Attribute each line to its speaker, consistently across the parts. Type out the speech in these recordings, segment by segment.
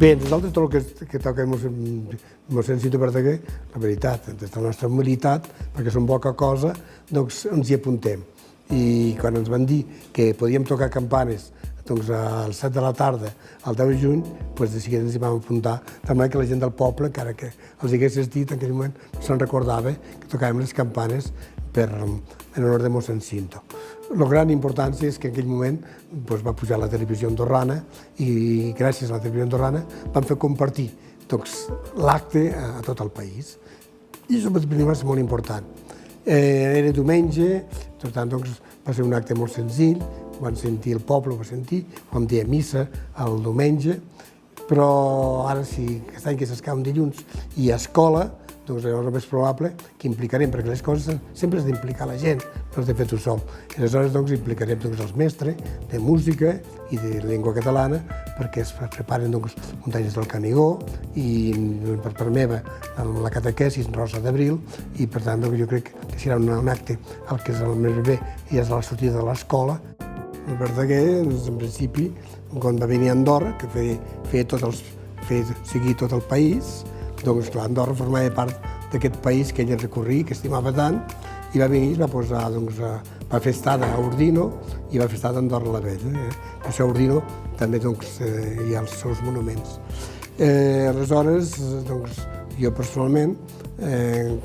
Speaker 1: Bé, nosaltres tot el que toca mossèn Cinto Verdaguer, la veritat, des de la nostra humilitat, perquè som poca cosa, doncs ens hi apuntem. I quan ens van dir que podíem tocar campanes doncs a les 7 de la tarda, al 10 de juny, doncs de seguida ens hi vam apuntar, de manera que la gent del poble, encara que els haguessis dit, en aquell moment se'n recordava que tocàvem les campanes en honor de mossèn Cinto. La gran importància és que en aquell moment va pujar la televisió andorrana i gràcies a la televisió andorrana van fer compartir l'acte a tot el país. I això va ser molt important. Era diumenge, per tant va ser un acte molt senzill, ho van sentir el poble, ho va sentir, vam dir a missa el diumenge, però ara si aquest any que s'escau un dilluns i a escola, doncs és el més probable que implicarem, perquè les coses sempre has d'implicar la gent, no has de fer tu sol. I aleshores implicarem els mestres de música i de llengua catalana perquè es preparen muntanyes del Canigó i per part meva la catequesis Rosa d'Abril i per tant jo crec que serà un acte el que és el més bé i és la sortida de l'escola. El Verdaguer, en principi, quan va venir a Andorra, que feia seguir tot el país, doncs clar, Andorra formava part d'aquest país que ell recorria, que estimava tant, i va venir i va posar, va fer estada a Ordino i va fer estada a Andorra la Vella. Això a Ordino també hi ha els seus monuments. Aleshores, jo personalment,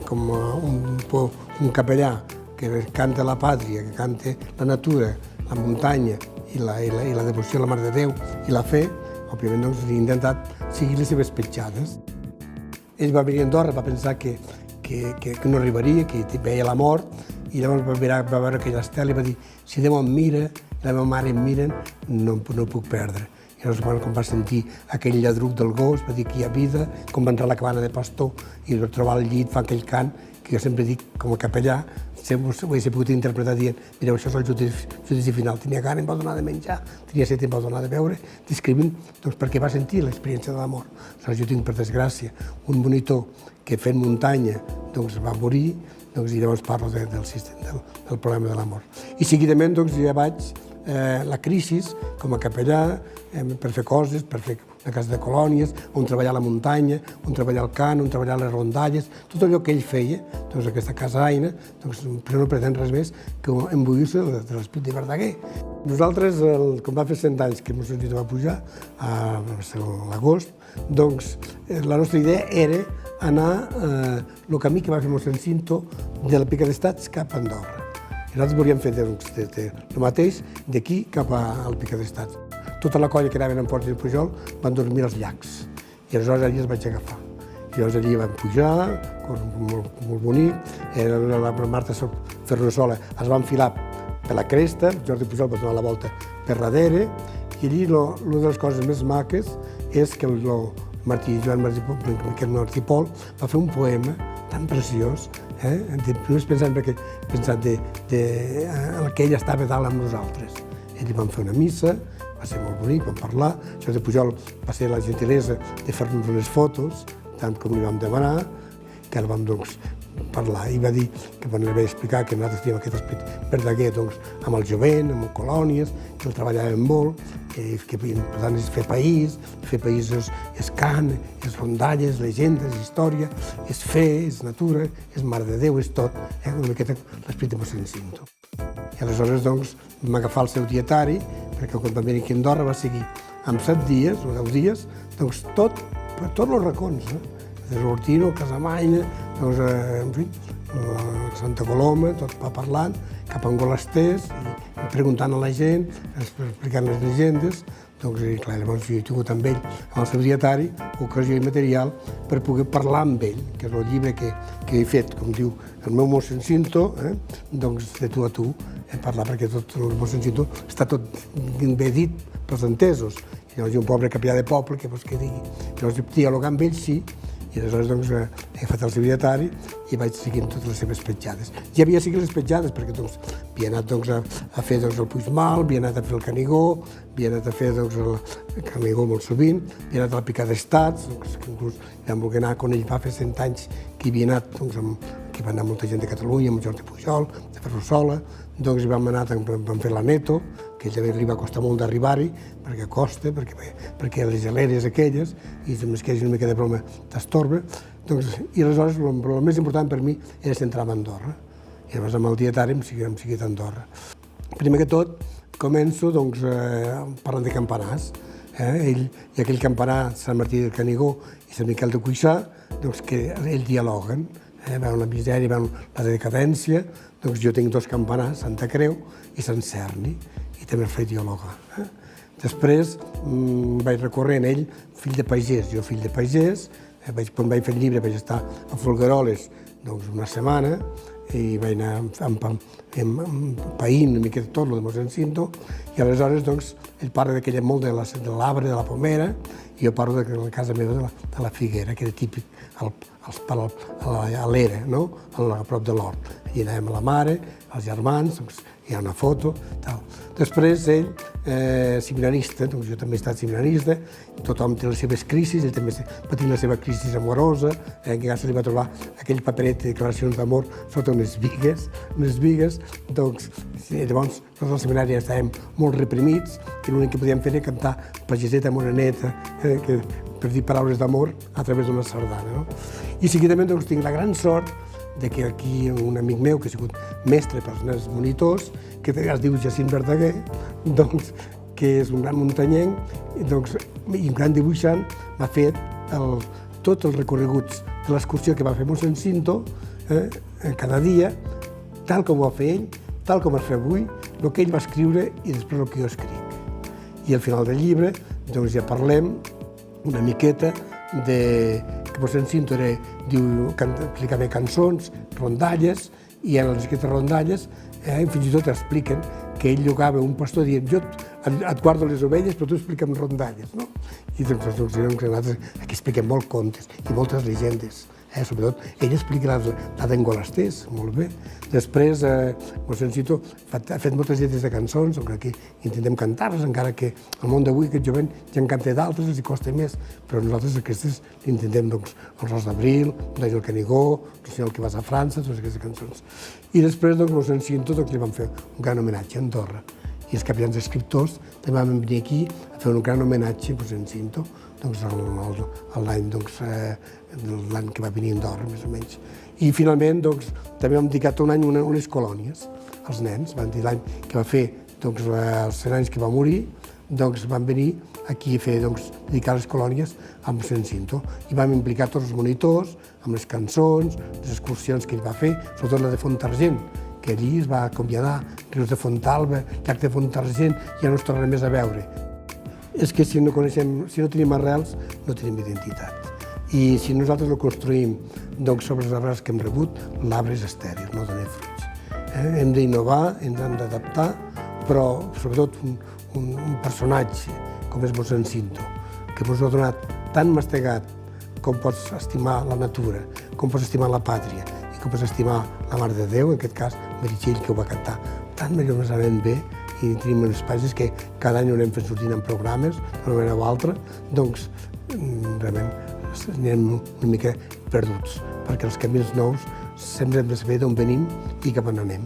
Speaker 1: com un capellà que canta la pàtria, que canta la natura, la muntanya i la devoció a la Mare de Déu i la fe, òbviament he intentat seguir les seves petjades. Ell va venir a Andorra, va pensar que no arribaria, que veia la mort, i llavors va veure aquella estela i va dir si Déu em mira i la meva mare em miren, no ho puc perdre. I llavors quan va sentir aquell lladruc del gos, va dir que hi ha vida, com va entrar a la cabana de pastor i va trobar al llit, fa aquell cant, que jo sempre dic, com a capellà, ho hauria pogut interpretar dient mireu, això és el judici final, tenia gana, em va donar de menjar, tenia set, em va donar de beure, descrivint perquè va sentir l'experiència de la mort. Jo tinc, per desgràcia, un monitor que fent muntanya va morir i llavors parlo del problema de la mort. I seguidament ja vaig la crisi com a capellà per fer coses, per fer una casa de colònies, on treballar a la muntanya, on treballar al cant, on treballar a les rondalles, tot allò que ell feia, aquesta casa aina, però no pretén res més que embuir-se de l'esprit de Verdaguer. Nosaltres, quan va fer 100 anys que mossèn Cinto va pujar, a l'agost, la nostra idea era anar el camí que va fer mossèn Cinto de la Pica d'Estats cap a Andorra. I nosaltres volíem fer el mateix d'aquí cap al Pica d'Estats. Tota la colla que anaven en Ports i Pujol van dormir als llacs i aleshores allí els vaig agafar. I llavors allí vam pujar, molt bonic, la Marta Ferrusola es va enfilar per la cresta, Jordi Pujol va donar la volta per darrere i allí una de les coses més maques és que el Joan Martí Pol va fer un poema tan preciós, només pensant que ell estava dalt amb nosaltres. Ell vam fer una missa, va ser molt bonic, vam parlar, Jordi Pujol va ser la gentilesa de fer-nos unes fotos, tant com li vam demanar, que ara vam parlar i va dir que va explicar que nosaltres teníem aquest esperit Verdaguer amb el jovent, amb colònies, que el treballàvem molt, que per tant és fer països és cant, és rondalles, llegendes, història, és fe, és natura, és Mare de Déu, és tot, una miqueta l'esperit de mossèn Cinto. I aleshores vam agafar el seu dietari, perquè quan va venir aquí a Andorra va seguir amb 7 dies o 10 dies, per tots els racons, des d'Ortino, Casamaina, en fi, Santa Coloma, tot va parlant, cap a Angolasters, i preguntant a la gent, explicant les llegendes, i clar, llavors jo he tingut amb ell, amb el seu dietari, ocasió i material per poder parlar amb ell, que és el llibre que he fet, com diu el meu mossèn Cinto, de tu a tu, parlar perquè tot el mossèn Cinto està tot ben dit pels entesos. I llavors hi ha un pobre capellà de poble que vols que digui. Llavors dialogar amb ell sí, i aleshores he fet el seu dietari i vaig seguint totes les seves petjades. Ja havia seguit les petjades perquè havia anat a fer el Puigmal, havia anat a fer el Canigó, havia anat a fer el Canigó molt sovint, havia anat a la Pica d'Estats, que inclús vam voler anar quan ell va fer 100 anys que hi havia anat, que va anar molta gent de Catalunya, amb Jordi Pujol, de Ferrusola, doncs vam anar, vam fer la Neto, que també li va costar molt d'arribar-hi, perquè costa, perquè les geleres aquelles, i només que hi hagi una mica de broma t'estorba, i aleshores el més important per mi era centrar-me a Andorra. I llavors amb el dietari hem seguit a Andorra. Primer que tot, començo parlant de campanars. Ell i aquell campanar, Sant Martí del Canigó i Sant Miquel de Cuixà, que ells dialoguen, veuen la misèria, veuen la decadència. Jo tinc dos campanars, Santa Creu i Sant Cerni, i també els faig dialogar. Després vaig recorrent, ell, fill de pagès, jo fill de pagès, quan vaig fer el llibre vaig estar a Folgueroles una setmana, i vaig anar païnt una mica tot el de mossèn Cinto, i aleshores ell parla molt de l'arbre, de la pomera, i jo parlo de la casa meva de la figuera, que era típic a l'era, a prop de l'hort. Allí anàvem a la mare, els germans, hi ha una foto, tal. Després ell, seminarista, jo també he estat seminarista, tothom té les seves crisis, ell també patint la seva crisi amorosa, en què se li va trobar aquell paperet de declaracions d'amor sota unes vigues, llavors nosaltres al seminari estàvem molt reprimits, que l'únic que podíem fer era cantar Pageseta Moreneta, per dir paraules d'amor a través d'una sardana. I seguidament tinc la gran sort que aquí un amic meu, que ha sigut mestre pels nens monitors, que es diu Jacint Verdaguer, que és un gran muntanyenc i un gran dibuixant, m'ha fet tots els recorreguts de l'excursió que va fer mossèn Cinto cada dia, tal com ho va fer ell, tal com es fa avui, el que ell va escriure i després el que jo escric. I al final del llibre ja parlem una miqueta que mossèn Cinto explicava cançons, rondalles, i en les aquestes rondalles fins i tot expliquen que ell llogava un pastor dient jo et guardo les ovelles però tu explica'm rondalles. I nosaltres aquí expliquem molt contes i moltes llegendes. Sobretot, ell explica la d'Engolasters, molt bé. Després, mossèn Cinto ha fet moltes lletres de cançons, que intentem cantar-les, encara que al món d'avui aquest jovent ja en canta d'altres, els costa més, però nosaltres aquestes intentem, el Ros d'Abril, el Canigó, el Senyor que vas a França, totes aquestes cançons. I després, mossèn Cinto, li vam fer un gran homenatge a Andorra. I els capellans escriptors també vam venir aquí a fer un gran homenatge a mossèn Cinto, l'any que va venir a Andorra, més o menys. I finalment també vam dedicar tot un any a unes colònies, als nens. Van dir l'any que va fer els 100 anys que va morir, van venir aquí a fer, dedicar les colònies a mossèn Cinto. I vam implicar tots els monitors amb les cançons, les excursions que ell va fer, sobretot la de Fontargent, que allí es va acomiadar, Rius de Fontalba, llac de Fontargent, ja no es tornarà més a veure. És que si no tenim arrels, no tenim identitat. I si nosaltres no construïm sobre els arrels que hem rebut, l'arbre és estèril, no dona fruits. Hem d'innovar, ens hem d'adaptar, però sobretot un personatge com és mossèn Cinto, que ens ha donat tan mastegat com pots estimar la natura, com pots estimar la pàtria i com pots estimar la Mare de Déu, en aquest cas Meritxell, que ho va cantar tan meravellosament bé, i tenim unes pàgines que cada any ho anem fent sortint en programes, d'una manera o altra, realment anem una mica perduts, perquè els camins nous sempre hem de saber d'on venim i cap on anem.